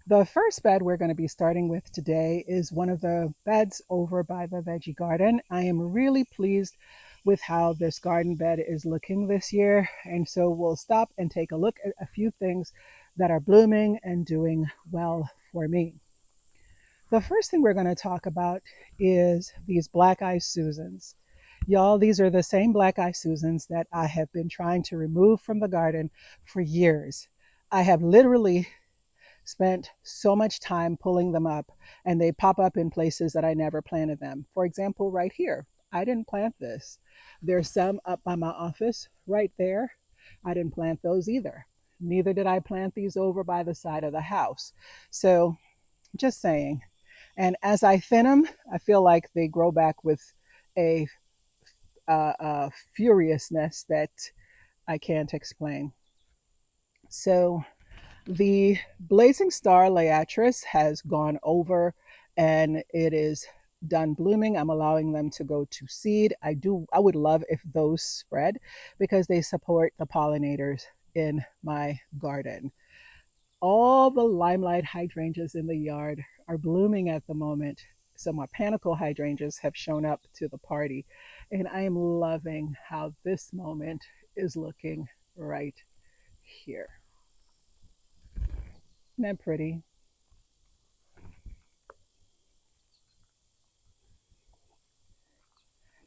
The first bed we're going to be starting with today is one of the beds over by the veggie garden. I am really pleased with how this garden bed is looking this year. And so we'll stop and take a look at a few things that are blooming and doing well for me. The first thing we're going to talk about is these black eye Susans. Y'all, these are the same black eye Susans that I have been trying to remove from the garden for years. I have literally spent so much time pulling them up, and they pop up in places that I never planted them. For example, right here, I didn't plant this. There's some up by my office right there. I didn't plant those either. Neither did I plant these over by the side of the house. So just saying. And as I thin them, I feel like they grow back with a, furiousness that I can't explain. So the Blazing Star Liatris has gone over and it is done blooming. I'm allowing them to go to seed. I would love if those spread because they support the pollinators in my garden. All the limelight hydrangeas in the yard are blooming at the moment. So my Panicle hydrangeas have shown up to the party, and I am loving how this moment is looking right here. Isn't that pretty?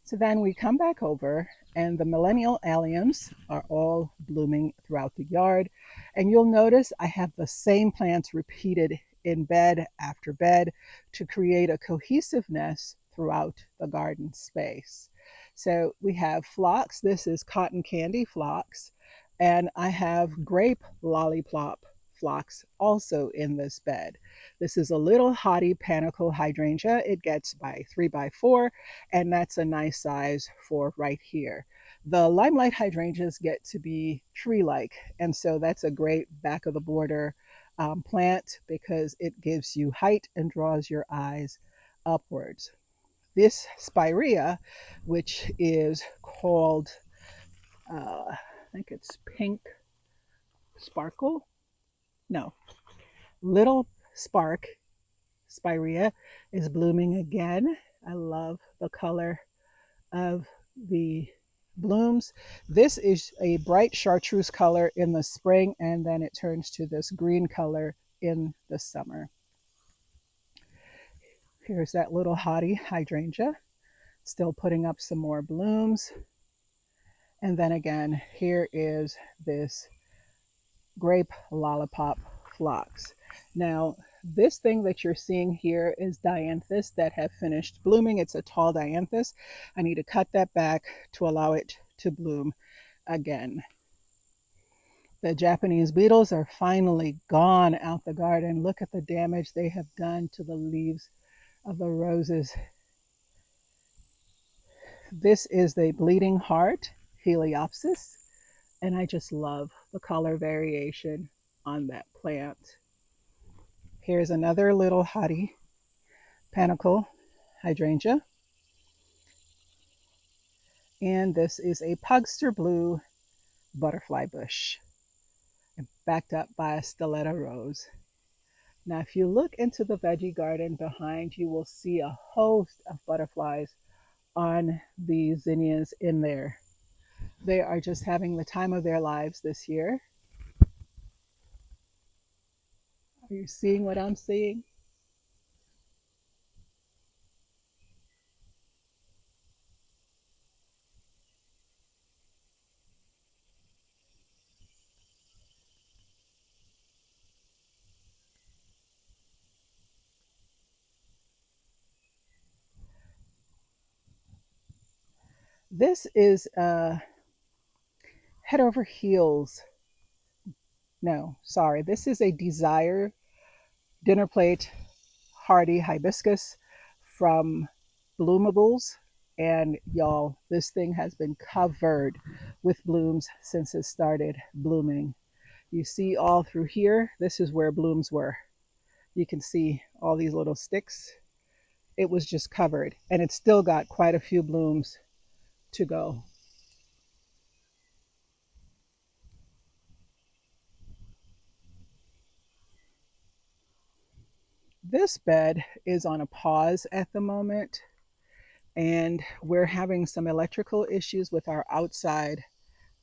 So then we come back over, and the millennial alliums are all blooming throughout the yard. And you'll notice I have the same plants repeated in bed after bed to create a cohesiveness throughout the garden space. So we have phlox. This is cotton candy phlox. And I have grape lollipop phlox also in this bed. This is a little hottie Panicle hydrangea. It gets by 3 by 4, and that's a nice size for right here. The limelight hydrangeas get to be tree-like, and so that's a great back of the border plant because it gives you height and draws your eyes upwards. This spirea, which is called, I think it's pink sparkle, no, little spark spirea is blooming again. I love the color of the blooms. This is a bright chartreuse color in the spring, and then it turns to this green color in the summer. Here's that little hottie hydrangea, still putting up some more blooms. And then again, here is this grape lollipop phlox. Now, this thing that you're seeing here is dianthus that have finished blooming. It's a tall dianthus. I need to cut that back to allow it to bloom again. The Japanese beetles are finally gone out the garden. Look at the damage they have done to the leaves of the roses. This is the bleeding heart, Heliopsis, and I just love the color variation on that plant. Here's another little hottie Panicle hydrangea. And this is a Pugster Blue butterfly bush, backed up by a Stiletto rose. Now, if you look into the veggie garden behind, you will see a host of butterflies on the zinnias in there. They are just having the time of their lives this year. Are you seeing what I'm seeing? This is head over heels. No, sorry. This is a Desire dinner plate hardy hibiscus from Bloomables. And y'all, this thing has been covered with blooms since it started blooming. You see all through here, this is where blooms were. You can see all these little sticks. It was just covered, and it's still got quite a few blooms to go. This bed is on a pause at the moment, and we're having some electrical issues with our outside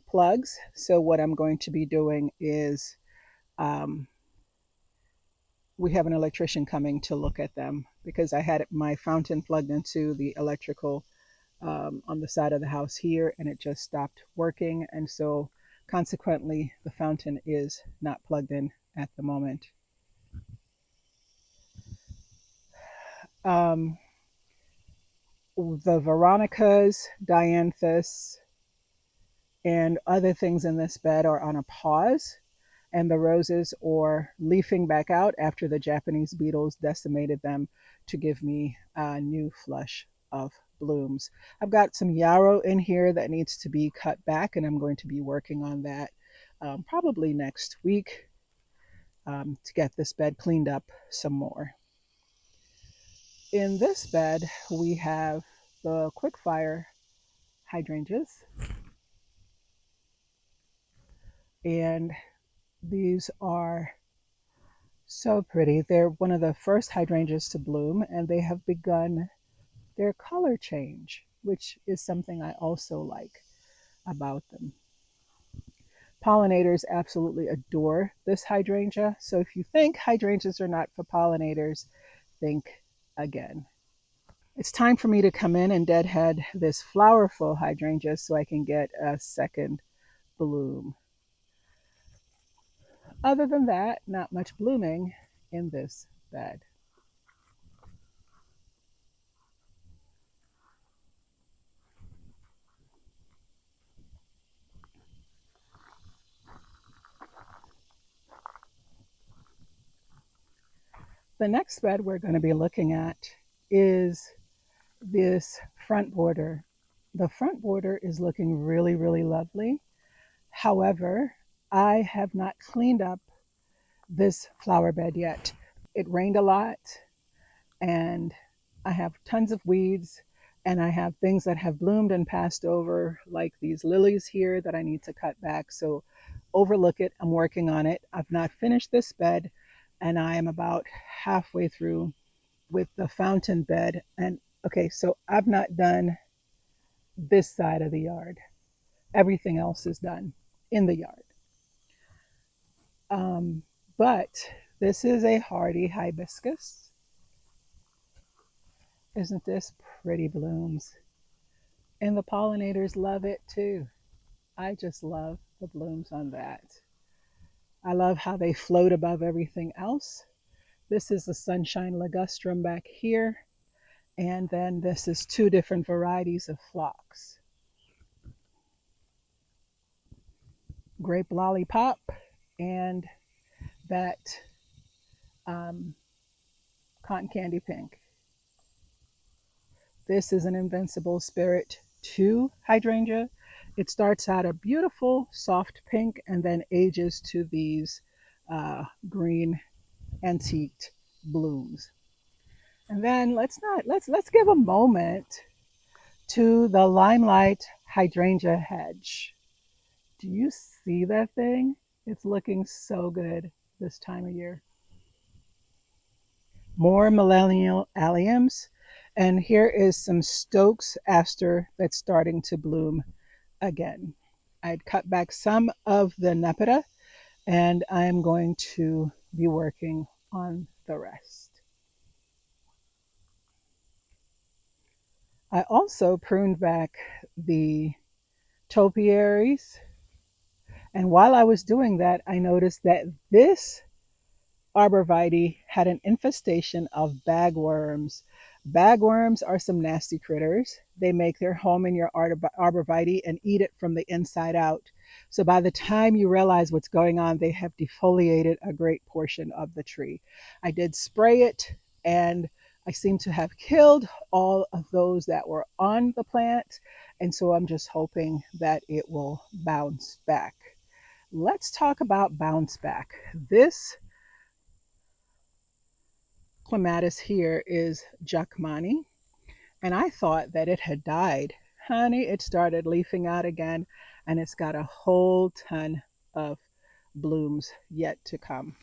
plugs. So, what I'm going to be doing is um, we have an electrician coming to look at them because I had my fountain plugged into the electrical on the side of the house here and it just stopped working. And so, consequently, the fountain is not plugged in at the moment. Um, the Veronicas, dianthus, and other things in this bed are on a pause, and the roses are leafing back out after the Japanese beetles decimated them to give me a new flush of blooms. I've got some yarrow in here that needs to be cut back, and I'm going to be working on that probably next week to get this bed cleaned up some more. In this bed, we have the quickfire hydrangeas, and these are so pretty. They're one of the first hydrangeas to bloom, and they have begun their color change, which is something I also like about them. Pollinators absolutely adore this hydrangea. So if you think hydrangeas are not for pollinators, think again. It's time for me to come in and deadhead this flowerful hydrangea so I can get a second bloom. Other than that, not much blooming in this bed. The next bed we're going to be looking at is this front border. The front border is looking really, really lovely. However, I have not cleaned up this flower bed yet. It rained a lot, and I have tons of weeds, and I have things that have bloomed and passed over, like these lilies here that I need to cut back. So overlook it. I'm working on it. I've not finished this bed, and I am about halfway through with the fountain bed. And okay, so I've not done this side of the yard. Everything else is done in the yard. Um, but this is a hardy hibiscus. Isn't this pretty blooms? And the pollinators love it too. I just love the blooms on that. I love how they float above everything else. This is the sunshine ligustrum back here. And then this is two different varieties of phlox. Grape lollipop and that um, cotton candy pink. This is an Invincible Spirit 2 hydrangea. It starts out a beautiful soft pink and then ages to these green antiqued blooms. And then let's give a moment to the Limelight hydrangea hedge. Do you see that thing? It's looking so good this time of year. More millennial alliums. And here is some Stokes aster that's starting to bloom again. I'd cut back some of the nepeta and I am going to be working on the rest. I also pruned back the topiaries. And while I was doing that, I noticed that this arborvitae had an infestation of bagworms. Bagworms are some nasty critters. They make their home in your arborvitae and eat it from the inside out. So by the time you realize what's going on, they have defoliated a great portion of the tree. I did spray it, and I seem to have killed all of those that were on the plant. And so I'm just hoping that it will bounce back. Let's talk about bounce back. This clematis here is Jackmani, and I thought that it had died. Honey, it started leafing out again, and it's got a whole ton of blooms yet to come.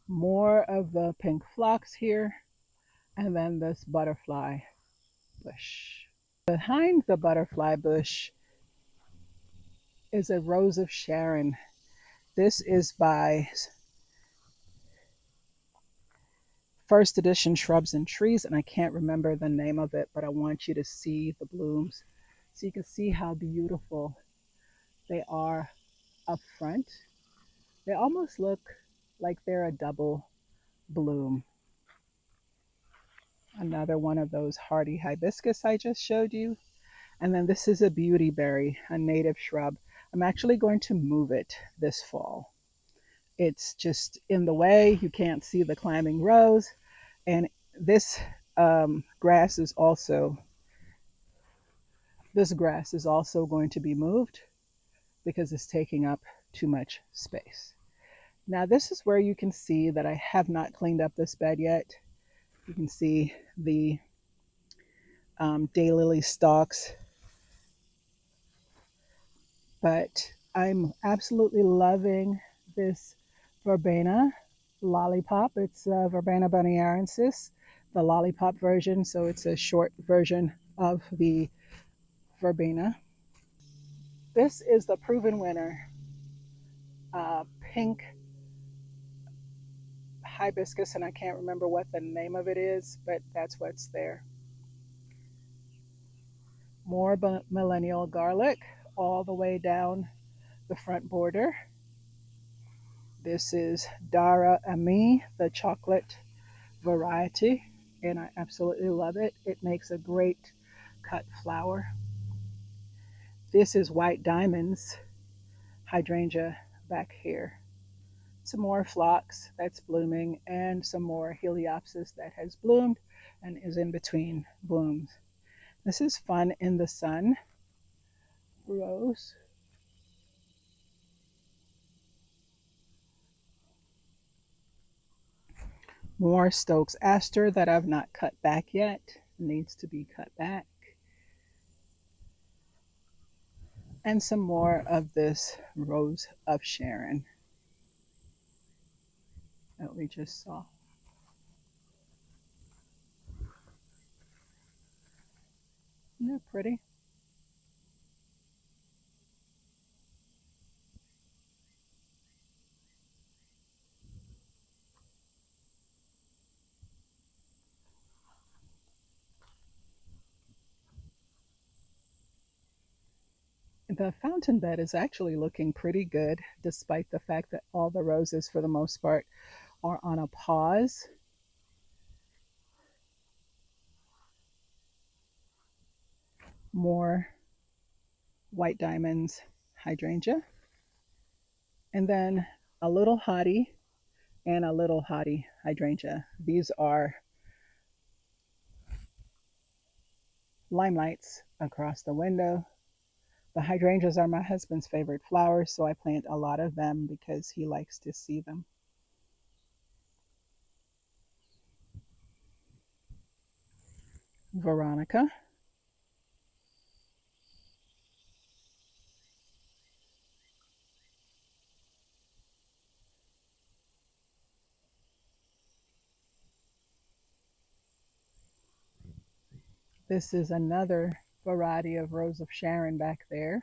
More of the pink phlox here, and then this butterfly bush. Behind the butterfly bush is a rose of Sharon. This is by first edition Shrubs and Trees, and I can't remember the name of it, but I want you to see the blooms so you can see how beautiful they are up front. They almost look like they're a double bloom. Another one of those hardy hibiscus I just showed you. And then this is a beautyberry, a native shrub. I'm actually going to move it this fall. It's just in the way. You can't see the climbing rose. And this grass is also going to be moved because it's taking up too much space. Now this is where you can see that I have not cleaned up this bed yet. You can see the daylily stalks, but I'm absolutely loving this verbena lollipop. It's Verbena bunyarensis, the lollipop version, so it's a short version of the verbena. This is the proven winner, pink hibiscus, and I can't remember what the name of it is, but that's what's there. More millennial garlic all the way down the front border. This is Dara Ami, the chocolate variety, and I absolutely love it. It makes a great cut flower. This is White Diamonds hydrangea back here. Some more phlox that's blooming, and some more heliopsis that has bloomed and is in between blooms. This is Fun in the Sun rose. More Stokes aster that I've not cut back yet. Needs to be cut back. And some more of this Rose of Sharon that we just saw. Isn't that pretty? The fountain bed is actually looking pretty good, despite the fact that all the roses, for the most part, are on a pause. More White Diamonds hydrangea. And then a little hottie and a little hottie hydrangea. These are limelights across the window. The hydrangeas are my husband's favorite flowers, so I plant a lot of them because he likes to see them. Veronica. This is another variety of Rose of Sharon back there.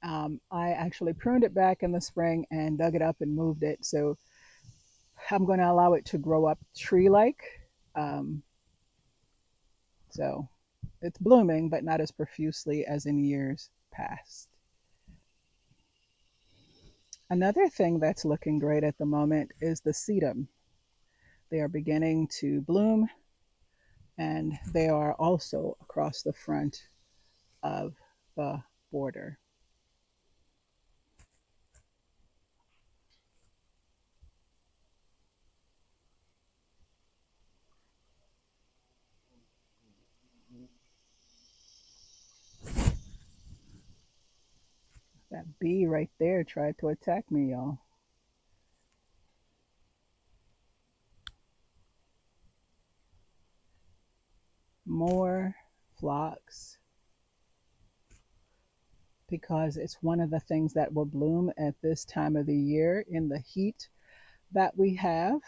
I actually pruned it back in the spring and dug it up and moved it. So I'm going to allow it to grow up tree-like. Um, so it's blooming, but not as profusely as in years past. Another thing that's looking great at the moment is the sedum. They are beginning to bloom, and they are also across the front of the border. That bee right there tried to attack me, y'all. More phlox, because it's one of the things that will bloom at this time of the year in the heat that we have.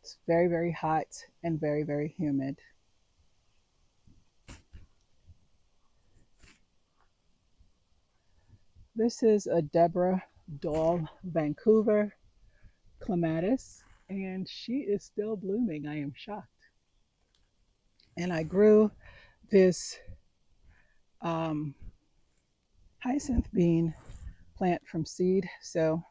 It's very, very hot and very, very humid. This is a Deborah Doll Vancouver clematis, and she is still blooming. I am shocked. And I grew this um, hyacinth bean plant from seed, so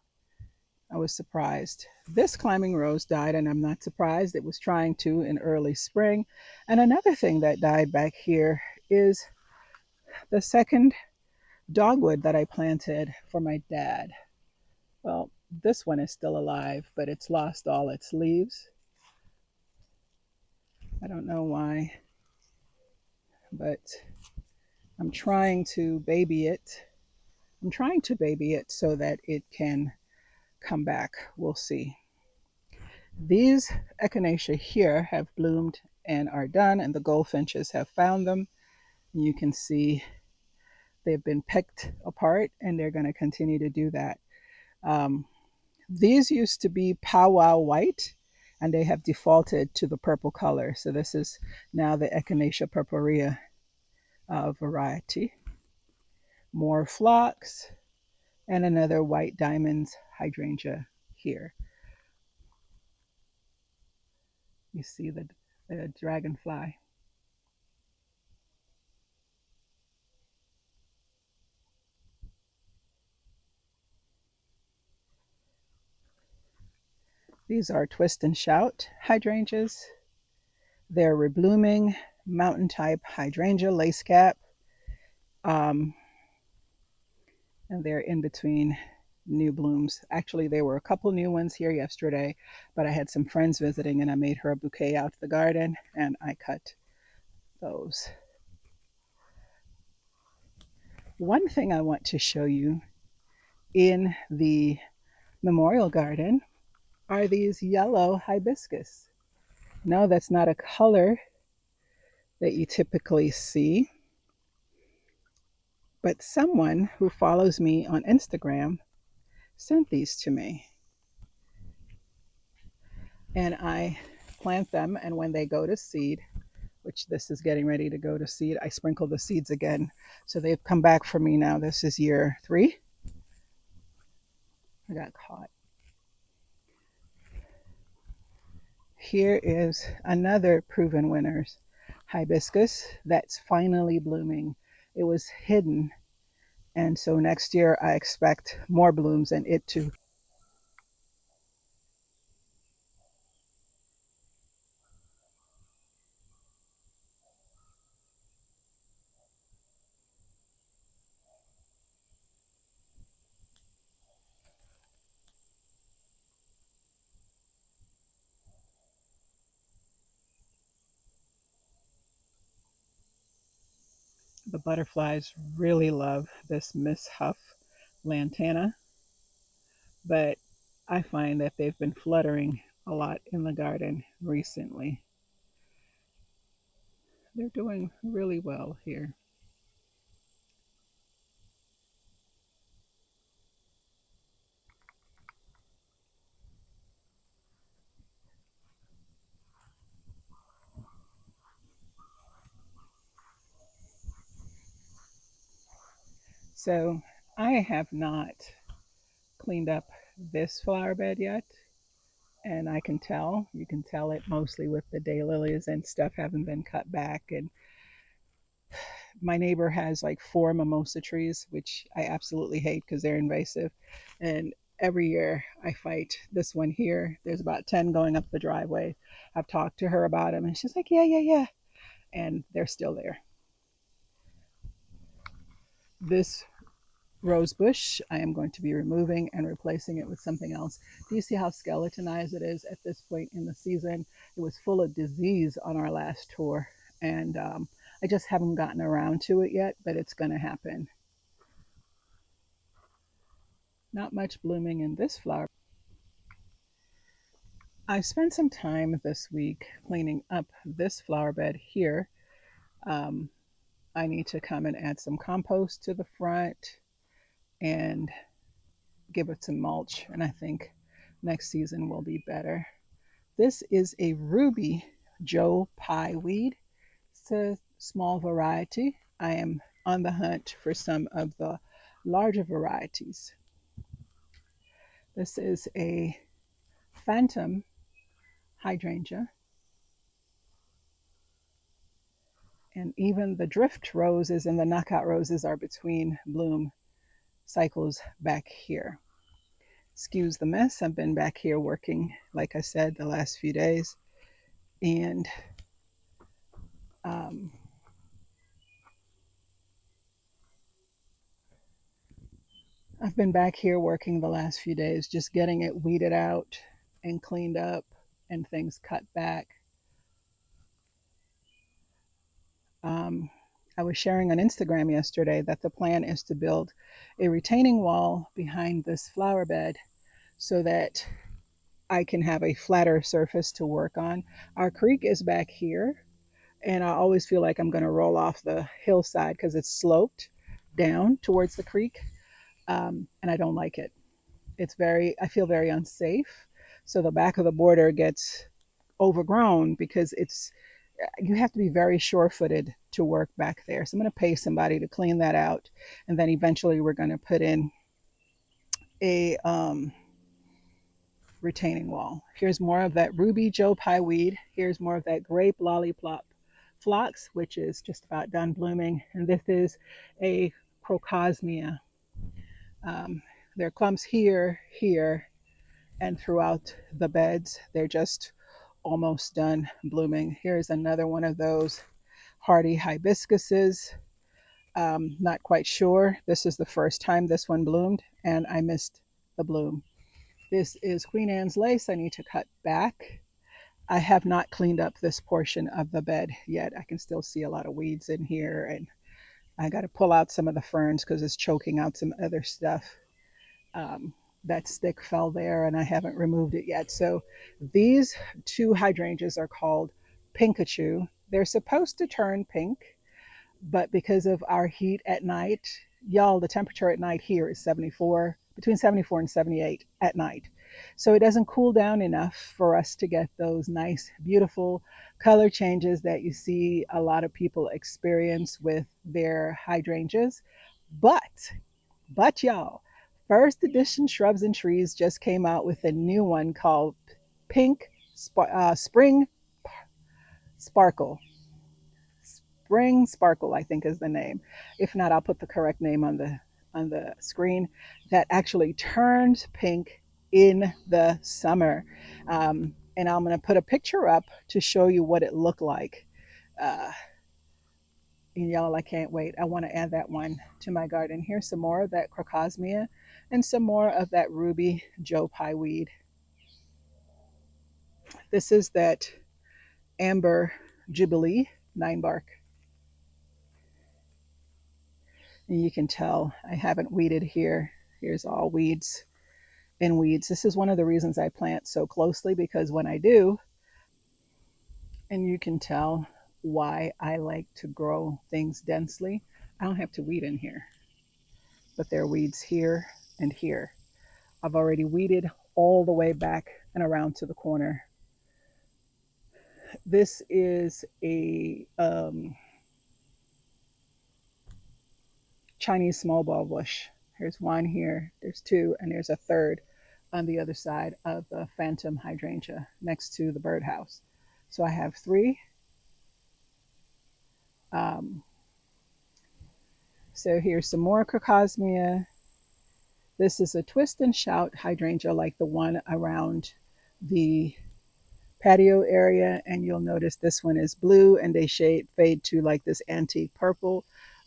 I was surprised. This climbing rose died, and I'm not surprised. It was trying to in early spring. And another thing that died back here is the second dogwood that I planted for my dad. Well, this one is still alive, but it's lost all its leaves. I don't know why, but I'm trying to baby it. I'm trying to baby it so that it can come back. We'll see. These echinacea here have bloomed and are done, and the goldfinches have found them. You can see they've been picked apart, and they're going to continue to do that. Um, these used to be powwow white, and they have defaulted to the purple color. So this is now the echinacea purpurea variety. More phlox, and another white diamonds hydrangea here. You see the dragonfly. These are twist and shout hydrangeas. They're reblooming mountain type hydrangea lace cap. Um, and they're in between new blooms. Actually, there were a couple new ones here yesterday, but I had some friends visiting and I made her a bouquet out to the garden and I cut those. One thing I want to show you in the memorial garden are these yellow hibiscus. No, that's not a color that you typically see, but someone who follows me on Instagram sent these to me. And I plant them, and when they go to seed, which this is getting ready to go to seed, I sprinkle the seeds again. So they've come back for me now. This is year 3. I got caught. Here is another proven winners hibiscus that's finally blooming. It was hidden, and so next year I expect more blooms and it too. The butterflies really love this Miss Huff lantana, but I find that they've been fluttering a lot in the garden recently. They're doing really well here. So I have not cleaned up this flower bed yet, and I can tell. You can tell it mostly with the daylilies and stuff haven't been cut back. And my neighbor has like 4 mimosa trees, which I absolutely hate because they're invasive. And every year I fight this one here. There's about 10 going up the driveway. I've talked to her about them, and she's like, yeah, yeah, yeah. And they're still there. This rose bush I am going to be removing and replacing it with something else. Do you see how skeletonized it is at this point in the season? It was full of disease on our last tour, and I just haven't gotten around to it yet, but it's going to happen. Not much blooming in this flower. I spent some time this week cleaning up this flower bed here. Um, I need to come and add some compost to the front and give it some mulch, and I think Next season will be better. This is a ruby Joe Pye weed. It's a small variety. I am on the hunt for some of the larger varieties. This is a phantom hydrangea, and even the drift roses and the knockout roses are between bloom cycles back here. Excuse the mess. I've been back here working, like I said, the last few days, and um, I've been back here working the last few days, just getting it weeded out and cleaned up and things cut back. Um, I was sharing on Instagram yesterday that the plan is to build a retaining wall behind this flower bed so that I can have a flatter surface to work on. Our creek is back here, and I always feel like I'm going to roll off the hillside because it's sloped down towards the creek, and I don't like it. I feel very unsafe. So the back of the border gets overgrown because you have to be very sure-footed to work back there. So I'm going to pay somebody to clean that out, and then eventually we're going to put in a retaining wall. Here's more of that ruby Joe Pye weed. Here's more of that grape lollipop phlox, which is just about done blooming. And this is a crocosmia. Um, there are clumps here, here, and throughout the beds. They're just almost done blooming. Here's another one of those hardy hibiscuses. Not quite sure. This is the first time this one bloomed, and I missed the bloom. This is Queen Anne's lace. I need to cut back. I have not cleaned up this portion of the bed yet. I can still see a lot of weeds in here, and I got to pull out some of the ferns because it's choking out some other stuff. Um, that stick fell there, and I haven't removed it yet. So these two hydrangeas are called Pinkachu. They're supposed to turn pink, but because of our heat at night, y'all, the temperature at night here is 74, between 74 and 78 at night. So it doesn't cool down enough for us to get those nice, beautiful color changes that you see a lot of people experience with their hydrangeas. But, but y'all, First Edition Shrubs and Trees just came out with a new one called Pink Spring Sparkle. Spring Sparkle, I think is the name. If not, I'll put the correct name on the screen. That actually turns pink in the summer, and I'm going to put a picture up to show you what it looked like. Uh, and y'all, I can't wait. I want to add that one to my garden. Here's some more of that crocosmia and some more of that ruby Joe Pye weed. This is that amber jubilee nine bark. And you can tell I haven't weeded here. Here's all weeds and weeds. This is one of the reasons I plant so closely, because when I do, and you can tell why I like to grow things densely, I don't have to weed in here. But there are weeds here and here. I've already weeded all the way back and around to the corner. This is a Chinese small ball bush. Here's one here, there's two, and there's a third on the other side of the phantom hydrangea next to the birdhouse. So I have three. Um, so here's some more crocosmia. This is a twist and shout hydrangea like the one around the patio area, and you'll notice this one is blue and they fade to like this antique purple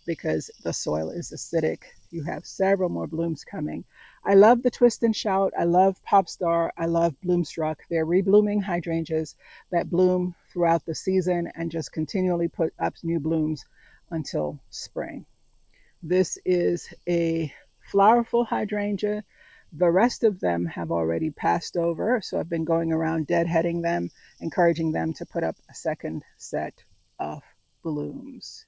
because the soil is acidic. You have several more blooms coming. I love the twist and shout. I love pop star. I love bloomstruck. They're reblooming hydrangeas that bloom throughout the season and just continually put up new blooms until spring. This is a flowerful hydrangea. The rest of them have already passed over, so I've been going around deadheading them, encouraging them to put up a second set of blooms.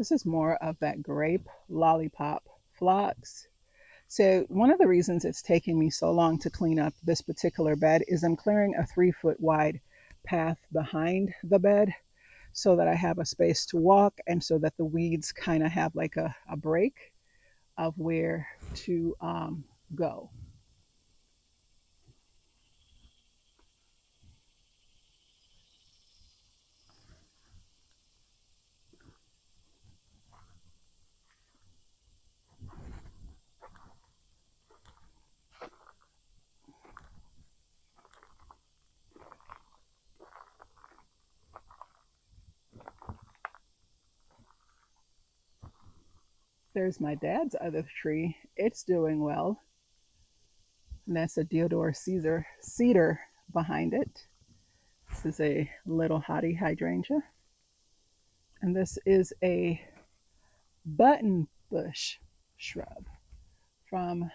This is more of that grape lollipop phlox. So one of the reasons it's taking me so long to clean up this particular bed is I'm clearing a 3 foot wide path behind the bed so that I have a space to walk and so that the weeds kind of have like a break of where to go. There's my dad's other tree. It's doing well. And that's a Deodore Caesar cedar behind it. This is a little hottie hydrangea. And this is a button bush shrub from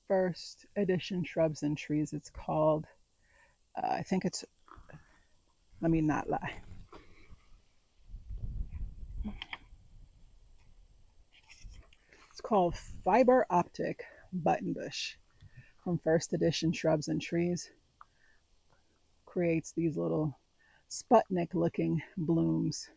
first edition Shrubs and Trees. It's called, I think it's, let me not lie. It's called Fiber Optic Buttonbush from first edition Shrubs and Trees. Creates these little Sputnik looking blooms.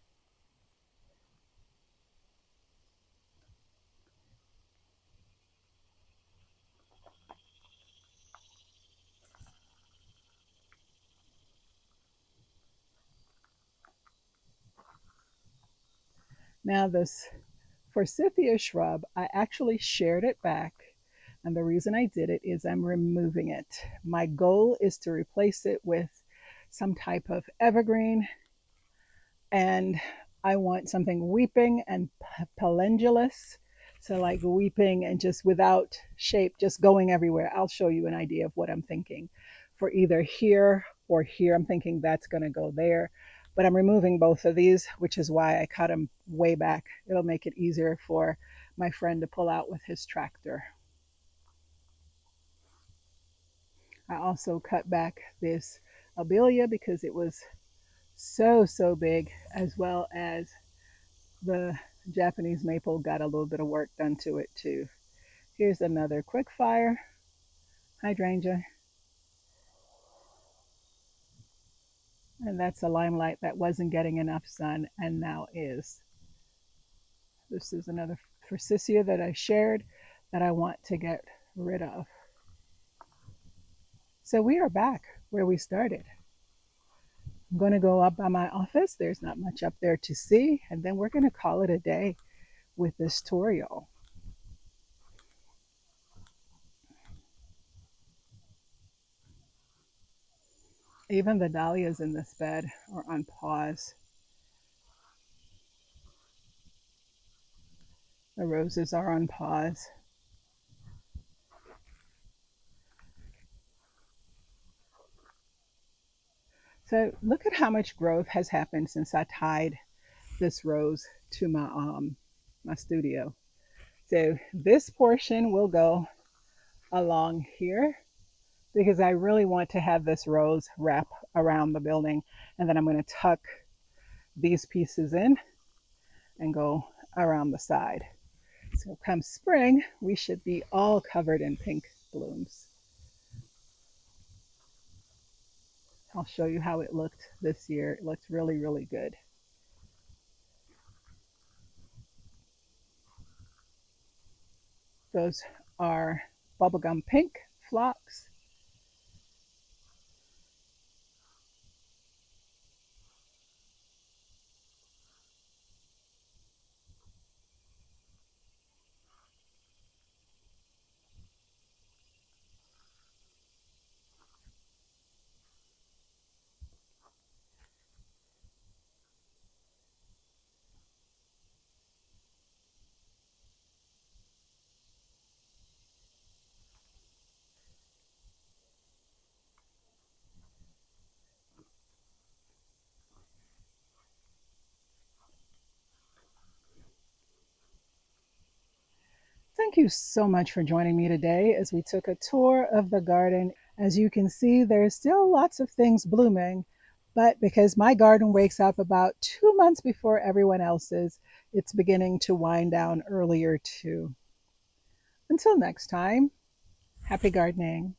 Now this forsythia shrub, I actually shared it back. And the reason I did it is I'm removing it. My goal is to replace it with some type of evergreen, and I want something weeping and pelendulous. So, like weeping and just without shape, just going everywhere. I'll show you an idea of what I'm thinking for either here or here. I'm thinking that's going to go there. But I'm removing both of these, which is why I cut them way back. It'll make it easier for my friend to pull out with his tractor. I also cut back this abelia because it was so big, as well as the Japanese maple got a little bit of work done to it too. Here's another quick fire hydrangea, and that's a limelight that wasn't getting enough sun and now is. This is another forsythia that I shared that I want to get rid of. So we are back where we started. I'm going to go up by my office. There's not much up there to see, and then we're going to call it a day with this tutorial. Even the dahlias in this bed are on pause. The roses are on pause. So look at how much growth has happened since I tied this rose to my studio. So this portion will go along here because I really want to have this rose wrap around the building, and then I'm going to tuck these pieces in and go around the side. So come spring, we should be all covered in pink blooms. I'll show you how it looked this year. It looked really good. Those are bubblegum pink phlox. Thank you so much for joining me today as we took a tour of the garden. As you can see, there's still lots of things blooming, But because my garden wakes up about 2 months before everyone else's, it's beginning to wind down earlier too. Until next time, happy gardening.